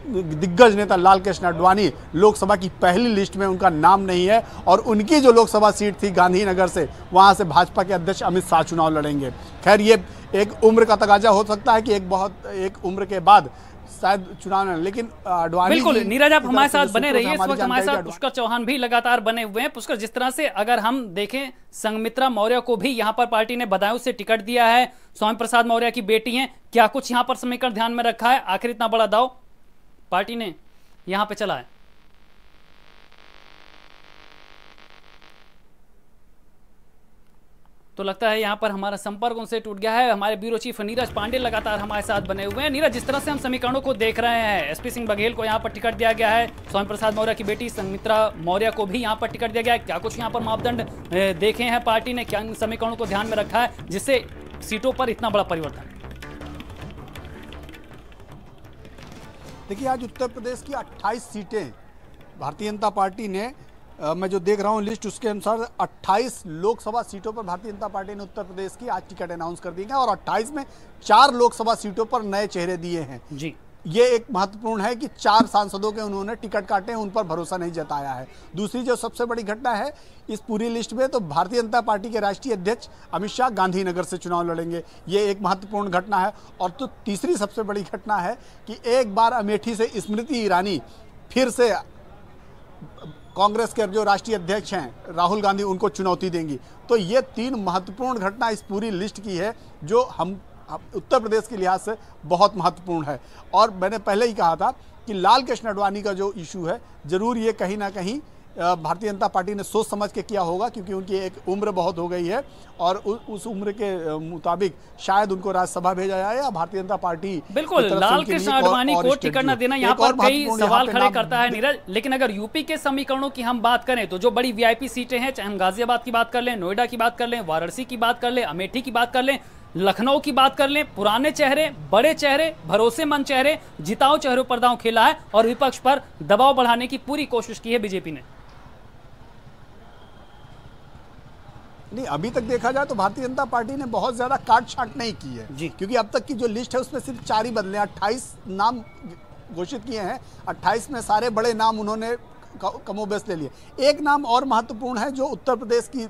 दिग्गज नेता लाल कृष्ण आडवाणी लोकसभा की पहली लिस्ट में, उनका नाम नहीं है। और उनकी जो लोकसभा सीट थी गांधीनगर से, वहां से भाजपा के अध्यक्ष अमित शाह चुनाव लड़ेंगे। खैर, ये एक उम्र का तकाजा हो सकता है कि एक उम्र के बाद शायद चुनाव न, लेकिन आडवाणी बिल्कुल। नीरज, आप हमारे साथ बने रहिए। इस वक्त हमारे साथ पुष्कर चौहान भी लगातार बने हुए हैं। पुष्कर, जिस तरह से अगर हम देखें, संघमित्रा मौर्य को भी यहाँ पर पार्टी ने बदायूं से टिकट दिया है। स्वामी प्रसाद मौर्य की बेटी हैं। क्या कुछ यहाँ पर समीकरण ध्यान में रखा है? आखिर इतना बड़ा दाव पार्टी ने यहां पे चला है। तो लगता है यहां पर हमारा संपर्क उनसे टूट गया है। हमारे ब्यूरो चीफ नीरज पांडे लगातार हमारे साथ बने हुए हैं। नीरज, जिस तरह से हम समीकरणों को देख रहे हैं, एसपी सिंह बघेल को यहां पर टिकट दिया गया है। स्वामी प्रसाद मौर्य की बेटी संघमित्रा मौर्य को भी यहां पर टिकट दिया गया है। क्या कुछ यहां पर मापदंड देखे हैं पार्टी ने? क्या समीकरणों को ध्यान में रखा है जिससे सीटों पर इतना बड़ा परिवर्तन? देखिए, आज उत्तर प्रदेश की 28 सीटें भारतीय जनता पार्टी ने मैं जो देख रहा हूँ लिस्ट, उसके अनुसार 28 लोकसभा सीटों पर भारतीय जनता पार्टी ने उत्तर प्रदेश की आज टिकट अनाउंस कर दी है और 28 में 4 लोकसभा सीटों पर नए चेहरे दिए हैं जी। ये एक महत्वपूर्ण है कि 4 सांसदों के उन्होंने टिकट काटे हैं, उन पर भरोसा नहीं जताया है। दूसरी जो सबसे बड़ी घटना है इस पूरी लिस्ट में, तो भारतीय जनता पार्टी के राष्ट्रीय अध्यक्ष अमित शाह गांधीनगर से चुनाव लड़ेंगे, ये एक महत्वपूर्ण घटना है। और तो तीसरी सबसे बड़ी घटना है कि एक बार अमेठी से स्मृति ईरानी फिर से कांग्रेस के जो राष्ट्रीय अध्यक्ष हैं राहुल गांधी उनको चुनौती देंगी। तो ये 3 महत्वपूर्ण घटना इस पूरी लिस्ट की है जो हम उत्तर प्रदेश के लिहाज से बहुत महत्वपूर्ण है। और मैंने पहले ही कहा था कि लाल कृष्ण आडवाणी का जो इशू है, जरूर ये कहीं ना कहीं भारतीय जनता पार्टी ने सोच समझ के किया होगा, क्योंकि उनकी एक उम्र बहुत हो गई है और उस उम्र के मुताबिक शायद उनको राज्यसभा भेजा जाए या भारतीय जनता पार्टी। बिल्कुल, लाल कृष्ण आडवाणी को टिकट न देना यहाँ पर कई सवाल खड़े करता है नीरज। लेकिन अगर यूपी के समीकरणों की हम बात करें तो जो बड़ी वीआईपी सीटें हैं, चाहे हम गाजियाबाद की बात कर लें, नोएडा की बात कर लें, वाराणसी की बात कर लें, अमेठी की बात कर लें, लखनऊ की बात कर लें, पुराने चेहरे, बड़े चेहरे, भरोसेमंद चेहरे, जिताऊ चेहरों पर दांव खेला है और विपक्ष पर दबाव बढ़ाने की पूरी कोशिश की है बीजेपी ने। नहीं, अभी तक देखा जाए तो भारतीय जनता पार्टी ने बहुत ज्यादा काट छांट नहीं की है जी, क्योंकि अब तक की जो लिस्ट है उसमें सिर्फ 4 ही बदले, 28 नाम घोषित किए हैं, 28 में सारे बड़े नाम उन्होंने कमोबेश ले लिए। एक नाम और महत्वपूर्ण है जो उत्तर प्रदेश की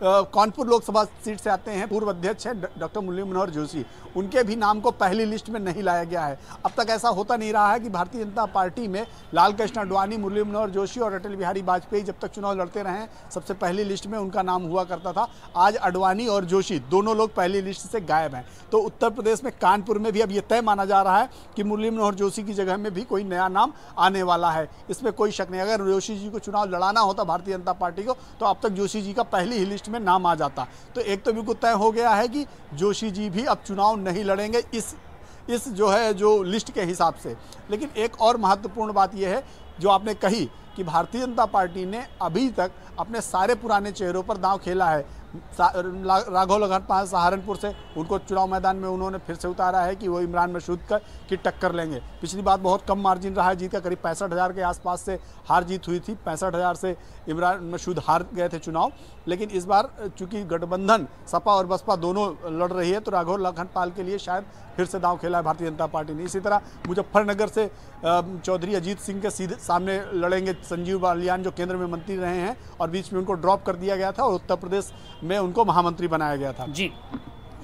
कानपुर लोकसभा सीट से आते हैं, पूर्व अध्यक्ष है डॉक्टर मुरली मनोहर जोशी, उनके भी नाम को पहली लिस्ट में नहीं लाया गया है। अब तक ऐसा होता नहीं रहा है कि भारतीय जनता पार्टी में लाल कृष्ण आडवाणी, मुरली मनोहर जोशी और अटल बिहारी वाजपेयी जब तक चुनाव लड़ते रहे सबसे पहली लिस्ट में उनका नाम हुआ करता था। आज आडवाणी और जोशी दोनों लोग पहली लिस्ट से गायब हैं। तो उत्तर प्रदेश में कानपुर में भी अब ये तय माना जा रहा है कि मुरली मनोहर जोशी की जगह में भी कोई नया नाम आने वाला है, इसमें कोई शक नहीं। अगर जोशी जी को चुनाव लड़ाना होता भारतीय जनता पार्टी को तो अब तक जोशी जी का पहली ही लिस्ट में नाम आ जाता। तो एक तो बिल्कुल तय हो गया है कि जोशी जी भी अब चुनाव नहीं लड़ेंगे इस जो लिस्ट के हिसाब से। लेकिन एक और महत्वपूर्ण बात यह है जो आपने कही कि भारतीय जनता पार्टी ने अभी तक अपने सारे पुराने चेहरों पर दांव खेला है। राघव लखनपाल सहारनपुर से उनको चुनाव मैदान में उन्होंने फिर से उतारा है कि वो इमरान मसूद की टक्कर लेंगे। पिछली बार बहुत कम मार्जिन रहा है जीत का, करीब 65,000 के आसपास से हार जीत हुई थी, 65,000 से इमरान मसूद हार गए थे चुनाव। लेकिन इस बार चूंकि गठबंधन सपा और बसपा दोनों लड़ रही है तो राघव लखनपाल के लिए शायद फिर से दांव खेला है भारतीय जनता पार्टी ने। इसी तरह मुजफ्फरनगर से चौधरी अजीत सिंह के सीधे सामने लड़ेंगे संजीव बालियान, जो केंद्र में मंत्री रहे हैं और बीच में उनको ड्रॉप कर दिया गया था और उत्तर प्रदेश में उनको महामंत्री बनाया गया था जी।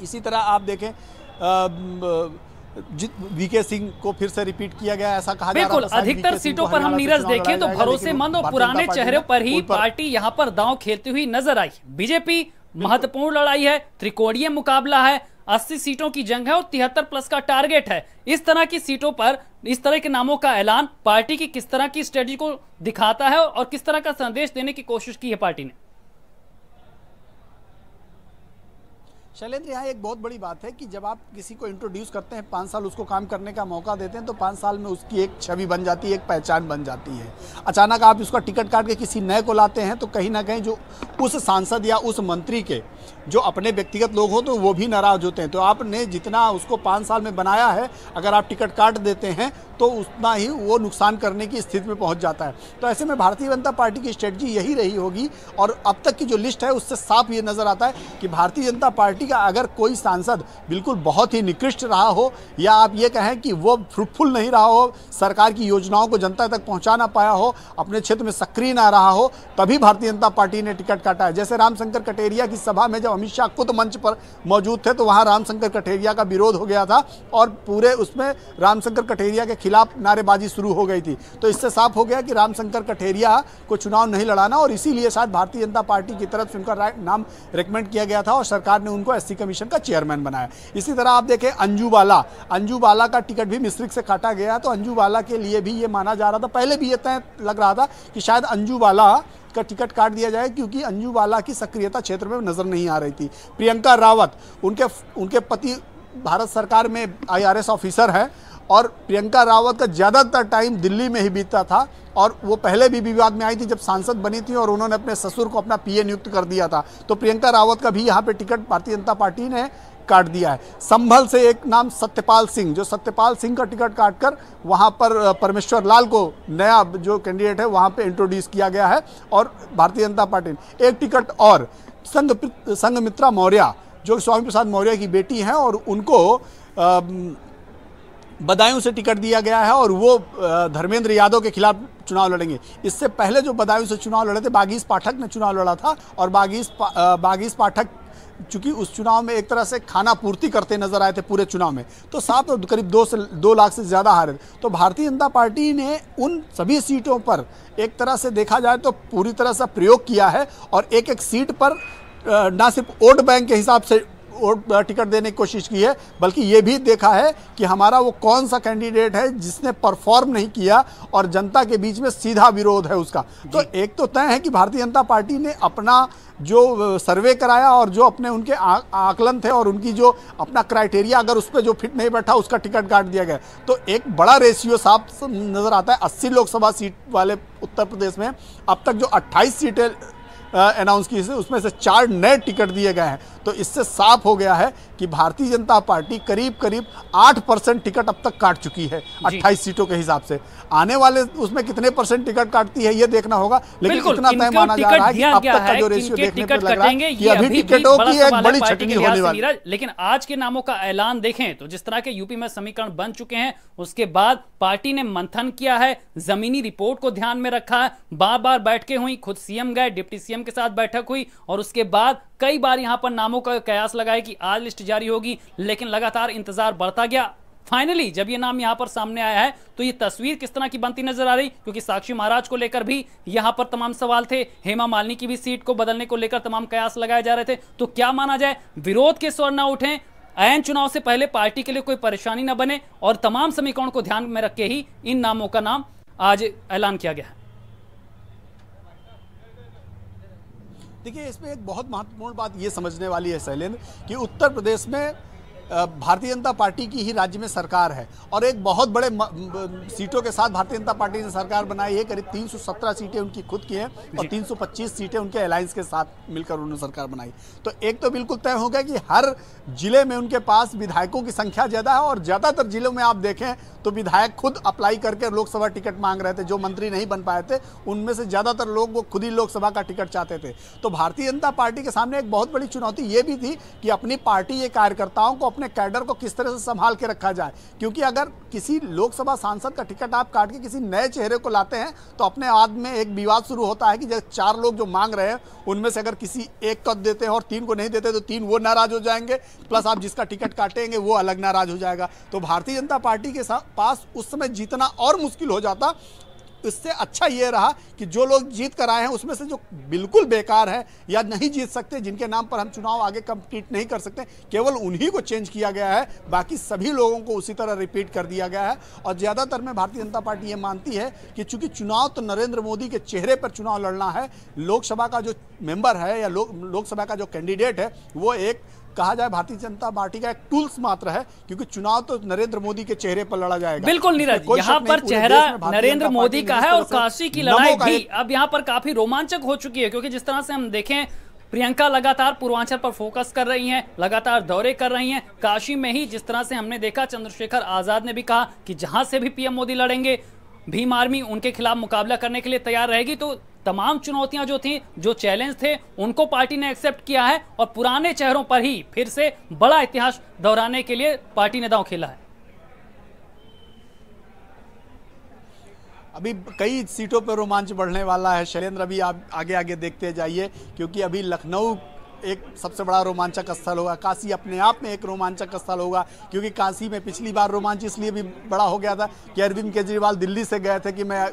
इसी तरह आप देखें वीके सिंह को फिर से रिपीट किया गया, ऐसा कहा जा रहा है। बिल्कुल, अधिकतर सीटों पर हम नीरज देखें तो भरोसेमंद और पुराने चेहरों पर ही पार्टी यहां पर दांव खेलती हुई नजर आई। बीजेपी महत्वपूर्ण लड़ाई है, त्रिकोणीय मुकाबला है, 80 सीटों की जंग है और 73+ का टारगेट है। इस तरह की सीटों पर इस तरह के नामों का ऐलान पार्टी की किस तरह की स्ट्रेटजी को दिखाता है और किस तरह का संदेश देने की कोशिश की है पार्टी ने? शैलेंद्र, यहाँ एक बहुत बड़ी बात है कि जब आप किसी को इंट्रोड्यूस करते हैं, 5 साल उसको काम करने का मौका देते हैं तो 5 साल में उसकी एक छवि बन जाती है, एक पहचान बन जाती है। अचानक आप उसका टिकट काट के किसी नए को लाते हैं तो कहीं ना कहीं जो उस सांसद या उस मंत्री के जो अपने व्यक्तिगत लोग हो तो वो भी नाराज होते हैं। तो आपने जितना उसको 5 साल में बनाया है, अगर आप टिकट काट देते हैं तो उतना ही वो नुकसान करने की स्थिति में पहुंच जाता है। तो ऐसे में भारतीय जनता पार्टी की स्ट्रेटजी यही रही होगी और अब तक की जो लिस्ट है उससे साफ ये नजर आता है कि भारतीय जनता पार्टी का अगर कोई सांसद बिल्कुल बहुत ही निकृष्ट रहा हो या आप ये कहें कि वो फ्रूटफुल नहीं रहा हो, सरकार की योजनाओं को जनता तक पहुंचा ना पाया हो, अपने क्षेत्र में सक्रिय ना रहा हो, तभी भारतीय जनता पार्टी ने टिकट काटा है। जैसे रामशंकर कटेरिया की सभा में जब अमित शाह खुद मंच पर मौजूद थे तो वहां रामशंकर कटेरिया का विरोध हो गया था और पूरे उसमें रामशंकर कटेरिया के खिलाफ नारेबाजी शुरू हो गई थी। तो इससे साफ हो गया कि रामशंकर कटेरिया को चुनाव नहीं लड़ाना और इसीलिए शायद भारतीय जनता पार्टी की तरफ से उनका नाम रिकमेंड किया गया था और सरकार ने उनको एससी कमीशन का चेयरमैन बनाया। इसी तरह आप देखें अंजू बाला का टिकट भी मिश्रिक से काटा गया। तो अंजू बाला के लिए भी ये माना जा रहा था, पहले भी ये तय लग रहा था कि शायद अंजू बाला का टिकट काट दिया जाए क्योंकि अंजू बाला की सक्रियता क्षेत्र में नजर नहीं आ रही थी। प्रियंका रावत, उनके पति भारत सरकार में IRS ऑफिसर हैं और प्रियंका रावत का ज़्यादातर टाइम दिल्ली में ही बीतता था और वो पहले भी विवाद में आई थी जब सांसद बनी थी और उन्होंने अपने ससुर को अपना PA नियुक्त कर दिया था। तो प्रियंका रावत का भी यहाँ पे टिकट भारतीय जनता पार्टी ने काट दिया है। संभल से एक नाम सत्यपाल सिंह, जो सत्यपाल सिंह का टिकट काटकर वहाँ पर परमेश्वर लाल को नया जो कैंडिडेट है वहाँ पे इंट्रोड्यूस किया गया है। और भारतीय जनता पार्टी ने एक टिकट और संघमित्रा मौर्य जो स्वामी प्रसाद मौर्य की बेटी हैं और उनको बदायूं से टिकट दिया गया है और वो धर्मेंद्र यादव के खिलाफ चुनाव लड़ेंगे। इससे पहले जो बदायूं से चुनाव लड़े थे बागीश पाठक ने चुनाव लड़ा था और बागीश पाठक चूंकि उस चुनाव में एक तरह से खाना पूर्ति करते नजर आए थे पूरे चुनाव में, तो साफ करीब 2 लाख से ज़्यादा हारे। तो भारतीय जनता पार्टी ने उन सभी सीटों पर एक तरह से देखा जाए तो पूरी तरह से प्रयोग किया है और एक एक सीट पर ना सिर्फ वोट बैंक के हिसाब से टिकट देने की कोशिश की है बल्कि ये भी देखा है कि हमारा वो कौन सा कैंडिडेट है जिसने परफॉर्म नहीं किया और जनता के बीच में सीधा विरोध है उसका। तो एक तो तय है कि भारतीय जनता पार्टी ने अपना जो सर्वे कराया और जो अपने उनके आकलन थे और उनकी जो अपना क्राइटेरिया अगर उस पर जो फिट नहीं बैठा उसका टिकट काट दिया गया। तो एक बड़ा रेशियो साफ नजर आता है। 80 लोकसभा सीट वाले उत्तर प्रदेश में अब तक जो 28 सीटें अनाउंस की उसमें से 4 नए टिकट दिए गए हैं। तो इससे साफ हो गया है कि भारतीय जनता पार्टी करीब 8% टिकट अब तक काट चुकी है 28 सीटों के हिसाब से। आने वाले उसमें कितने % टिकट काटती है ये देखना होगा, लेकिन इतना तय माना जा रहा है कि अब तक का जो रेशियो देखने पर लग रहा है कि अभी टिकटों की एक बड़ी छटनी होने वाली है। लेकिन आज के नामों का ऐलान देखें तो जिस तरह के यूपी में समीकरण बन चुके हैं उसके बाद पार्टी ने मंथन किया है, जमीनी रिपोर्ट को ध्यान में रखा है, बार-बार बैठकें हुई, खुद CM गए, डिप्टी CM के साथ बैठक हुई और उसके बाद कई बार यहां पर नामों का कयास लगाया कि आज लिस्ट जारी होगी, लेकिन लगातार इंतजार बढ़ता गया। फाइनली जब ये नाम यहां पर सामने आया है तो ये तस्वीर किस तरह की बनती नजर आ रही, क्योंकि साक्षी महाराज को लेकर भी यहां पर तमाम सवाल थे, हेमा मालिनी की भी सीट को बदलने को लेकर तमाम कयास लगाए जा रहे थे। तो क्या माना जाए, विरोध के स्वर न उठें, ऐन चुनाव से पहले पार्टी के लिए कोई परेशानी न बने और तमाम समीकरणों को ध्यान में रख के ही इन नामों का नाम आज ऐलान किया गया है। देखिए, इसमें एक बहुत महत्वपूर्ण बात ये समझने वाली है शैलेंद्र कि उत्तर प्रदेश में भारतीय जनता पार्टी की ही राज्य में सरकार है और एक बहुत बड़े सीटों के साथ भारतीय जनता पार्टी ने सरकार बनाई है। करीब 317 सीटें उनकी खुद की हैं और 325 सीटें उनके अलायंस के साथ मिलकर उन्होंने सरकार बनाई। तो एक तो बिल्कुल तय हो गया कि हर जिले में उनके पास विधायकों की संख्या ज़्यादा है और ज़्यादातर जिलों में आप देखें तो विधायक खुद अप्लाई करके लोकसभा टिकट मांग रहे थे। जो मंत्री नहीं बन पाए थे उनमें से ज़्यादातर लोग वो खुद ही लोकसभा का टिकट चाहते थे। तो भारतीय जनता पार्टी के सामने एक बहुत बड़ी चुनौती ये भी थी कि अपनी पार्टी के कार्यकर्ताओं को, अपने कैडर को किस तरह से संभाल के रखा जाए, क्योंकि अगर किसी लोकसभा सांसद का टिकट आप काट के किसी नए चेहरे को लाते हैं तो अपने आप में एक विवाद शुरू होता है कि जब 4 लोग जो मांग रहे हैं उनमें से अगर किसी एक को देते हैं और 3 को नहीं देते तो 3 वो नाराज हो जाएंगे, प्लस आप जिसका टिकट काटेंगे वो अलग नाराज हो जाएगा। तो भारतीय जनता पार्टी के पास उस समय जीतना और मुश्किल हो जाता। इससे अच्छा ये रहा कि जो लोग जीत कर आए हैं उसमें से जो बिल्कुल बेकार है या नहीं जीत सकते, जिनके नाम पर हम चुनाव आगे कंप्लीट नहीं कर सकते, केवल उन्हीं को चेंज किया गया है, बाकी सभी लोगों को उसी तरह रिपीट कर दिया गया है। और ज़्यादातर में भारतीय जनता पार्टी ये मानती है कि चूंकि चुनाव तो नरेंद्र मोदी के चेहरे पर चुनाव लड़ना है, लोकसभा का जो मेंबर है या लोकसभा का जो कैंडिडेट है वो एक कहा जाए भारतीय जनता पार्टी का एक टूल्स मात्र है, क्योंकि चुनाव तो नरेंद्र मोदी के चेहरे पर लड़ा जाएगा। बिल्कुल नीरज, यहाँ पर चेहरा नरेंद्र मोदी का है और काशी की लड़ाई भी अब यहाँ पर काफी रोमांचक हो चुकी है, क्योंकि जिस तरह से हम देखें प्रियंका लगातार पूर्वांचल पर फोकस कर रही हैं, लगातार दौरे कर रही हैं। काशी में ही जिस तरह से हमने देखा चंद्रशेखर आजाद ने भी कहा कि जहां से भी PM मोदी लड़ेंगे भीम आर्मी उनके खिलाफ मुकाबला करने के लिए तैयार रहेगी। तो तमाम चुनौतियां जो थी, जो चैलेंज थे, उनको पार्टी ने एक्सेप्ट किया है और पुराने चेहरों पर ही फिर से बड़ा इतिहास दोहराने के लिए पार्टी ने दांव खेला है। अभी कई सीटों पर रोमांच बढ़ने वाला है शैलेंद्र, अभी आप आगे आगे देखते जाइए, क्योंकि अभी लखनऊ एक सबसे बड़ा रोमांचक स्थल होगा, काशी अपने आप में एक रोमांचक स्थल होगा, क्योंकि काशी में पिछली बार रोमांच इसलिए भी बड़ा हो गया था कि अरविंद केजरीवाल दिल्ली से गए थे कि मैं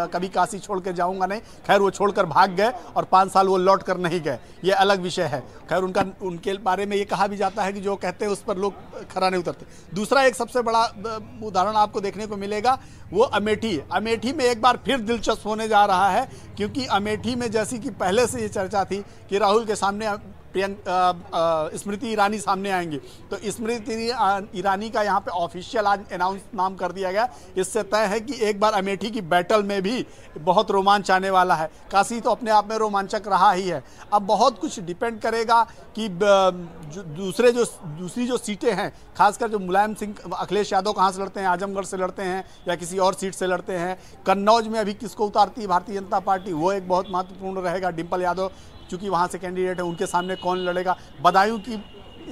कभी काशी छोड़ कर जाऊंगा नहीं। खैर वो छोड़कर भाग गए और 5 साल वो लौट कर नहीं गए, ये अलग विषय है। खैर उनके बारे में ये कहा भी जाता है कि जो कहते हैं उस पर लोग खरा नहीं उतरते। दूसरा एक सबसे बड़ा उदाहरण आपको देखने को मिलेगा वो अमेठी में एक बार फिर दिलचस्प होने जा रहा है, क्योंकि अमेठी में जैसी कि पहले से ये चर्चा थी कि राहुल के सामने स्मृति ईरानी सामने आएंगी। तो स्मृति ईरानी का यहाँ पे ऑफिशियल आज अनाउंस नाम कर दिया गया। इससे तय है कि एक बार अमेठी की बैटल में भी बहुत रोमांच आने वाला है। काशी तो अपने आप में रोमांचक रहा ही है। अब बहुत कुछ डिपेंड करेगा कि दूसरी जो सीटें हैं, खासकर जो मुलायम सिंह अखिलेश यादव कहाँ से लड़ते हैं, आजमगढ़ से लड़ते हैं या किसी और सीट से लड़ते हैं, कन्नौज में अभी किसको उतारती है भारतीय जनता पार्टी, वो एक बहुत महत्वपूर्ण रहेगा। डिम्पल यादव चूंकि वहाँ से कैंडिडेट है, उनके सामने कौन लड़ेगा। बदायूं की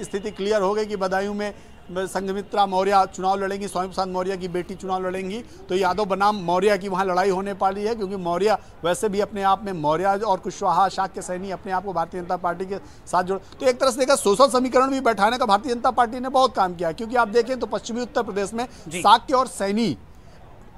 स्थिति क्लियर हो गई कि बदायूं में संघमित्रा मौर्य चुनाव लड़ेंगी, स्वामी प्रसाद मौर्य की बेटी चुनाव लड़ेंगी। तो यादव बनाम मौर्य की वहाँ लड़ाई होने वाली है, क्योंकि मौर्य वैसे भी अपने आप में, मौर्य और कुशवाहा शाक्य सैनी अपने आप को भारतीय जनता पार्टी के साथ जोड़। तो एक तरह से देखा सोशल समीकरण भी बैठाने का भारतीय जनता पार्टी ने बहुत काम किया है। क्योंकि आप देखें तो पश्चिमी उत्तर प्रदेश में शाक्य और सैनी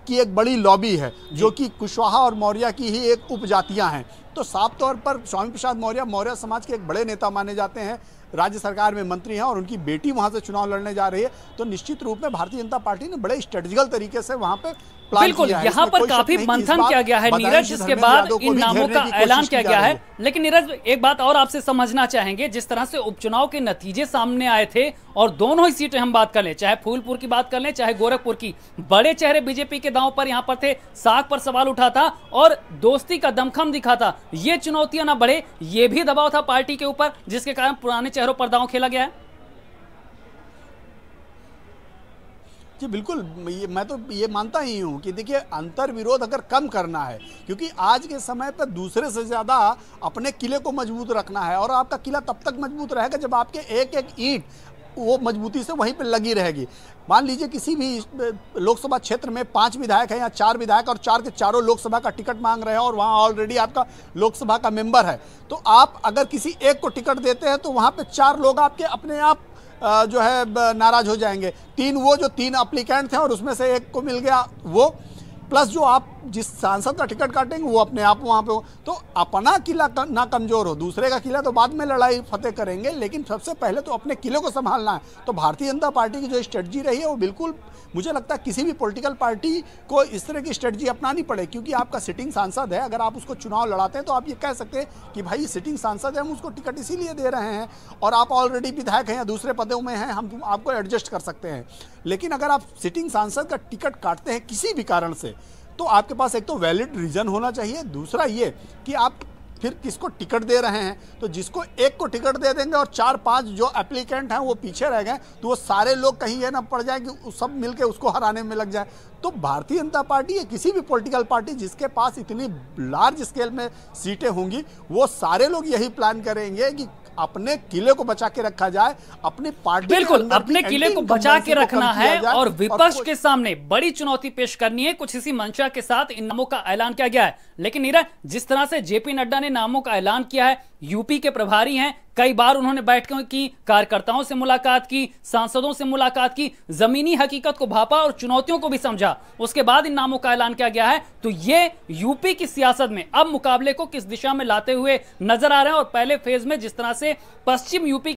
की एक बड़ी लॉबी है, जो कि कुशवाहा और मौर्य की ही एक उपजातियां हैं। तो साफ तौर पर स्वामी प्रसाद मौर्य मौर्य समाज के एक बड़े नेता माने जाते हैं, राज्य सरकार में मंत्री हैं और उनकी बेटी वहां से चुनाव लड़ने जा रही है। तो निश्चित रूप में भारतीय जनता पार्टी ने बड़े स्ट्रेटेजिकल तरीके से वहां पे बिल्कुल यहाँ पर काफी मंथन किया गया है नीरज, जिसके बाद इन नामों का ऐलान किया गया है। लेकिन नीरज एक बात और आपसे समझना चाहेंगे, जिस तरह से उपचुनाव के नतीजे सामने आए थे और दोनों ही सीटें हम बात कर लें, चाहे फूलपुर की बात कर लें चाहे गोरखपुर की, बड़े चेहरे बीजेपी के दांव पर यहाँ पर थे, साख पर सवाल उठा था और दोस्ती का दमखम दिखा था। ये चुनौतियां ना बढ़े, ये भी दबाव था पार्टी के ऊपर, जिसके कारण पुराने चेहरों पर दांव खेला गया है। जी बिल्कुल, मैं तो ये मानता ही हूँ कि देखिए अंतर विरोध अगर कम करना है, क्योंकि आज के समय पर दूसरे से ज़्यादा अपने किले को मजबूत रखना है। और आपका किला तब तक मजबूत रहेगा जब आपके एक एक ईंट वो मजबूती से वहीं पे लगी रहेगी। मान लीजिए किसी भी लोकसभा क्षेत्र में 5 विधायक हैं या 4 विधायक और 4 के चारों लोकसभा का टिकट मांग रहे हैं और वहाँ ऑलरेडी आपका लोकसभा का मेंबर है, तो आप अगर किसी एक को टिकट देते हैं तो वहाँ पे 4 लोग आपके अपने आप जो है नाराज हो जाएंगे। 3 एप्लीकेंट थे और उसमें से एक को मिल गया वो, प्लस जो आप जिस सांसद का टिकट काटेंगे वो अपने आप वहाँ पे हो। तो अपना किला ना कमजोर हो, दूसरे का किला तो बाद में लड़ाई फतेह करेंगे, लेकिन सबसे पहले तो अपने किले को संभालना है। तो भारतीय जनता पार्टी की जो स्ट्रेटजी रही है वो बिल्कुल, मुझे लगता है किसी भी पॉलिटिकल पार्टी को इस तरह की स्ट्रेटजी अपनानी पड़े, क्योंकि आपका सिटिंग सांसद है। अगर आप उसको चुनाव लड़ाते हैं तो आप ये कह सकते हैं कि भाई सिटिंग सांसद है, हम उसको टिकट इसीलिए दे रहे हैं और आप ऑलरेडी विधायक हैं या दूसरे पदों में हैं, हम आपको एडजस्ट कर सकते हैं। लेकिन अगर आप सिटिंग सांसद का टिकट काटते हैं किसी भी कारण से, तो आपके पास एक तो वैलिड रीजन होना चाहिए, दूसरा ये कि आप फिर किसको टिकट दे रहे हैं। तो जिसको एक को टिकट दे देंगे और 4-5 जो एप्लीकेंट हैं वो पीछे रह गए, तो वो सारे लोग कहीं ये ना पड़ जाए कि सब मिलके उसको हराने में लग जाए। तो भारतीय जनता पार्टी या किसी भी पॉलिटिकल पार्टी जिसके पास इतनी लार्ज स्केल में सीटें होंगी, वो सारे लोग यही प्लान करेंगे कि अपने किले को बचा के रखा जाए, अपनी पार्टी बिल्कुल अपने किले को बचा के रखना है और विपक्ष के सामने बड़ी चुनौती पेश करनी है। कुछ इसी मंशा के साथ इन नामों का ऐलान किया गया है। लेकिन नीरज, जिस तरह से जेपी नड्डा ने नामों का ऐलान किया है, यूपी के प्रभारी हैं, कई बार उन्होंने बैठकों की, कार्यकर्ताओं से मुलाकात की, सांसदों से मुलाकात की, जमीनी हकीकत को भापा और चुनौतियों को भी समझा, उसके बाद इन नामों का ऐलान किया गया है। तो ये यूपी की सियासत में अब मुकाबले को किस दिशा में लाते हुए नजर आ रहे हैं। और पहले फेज में जिस तरह से पश्चिम यूपी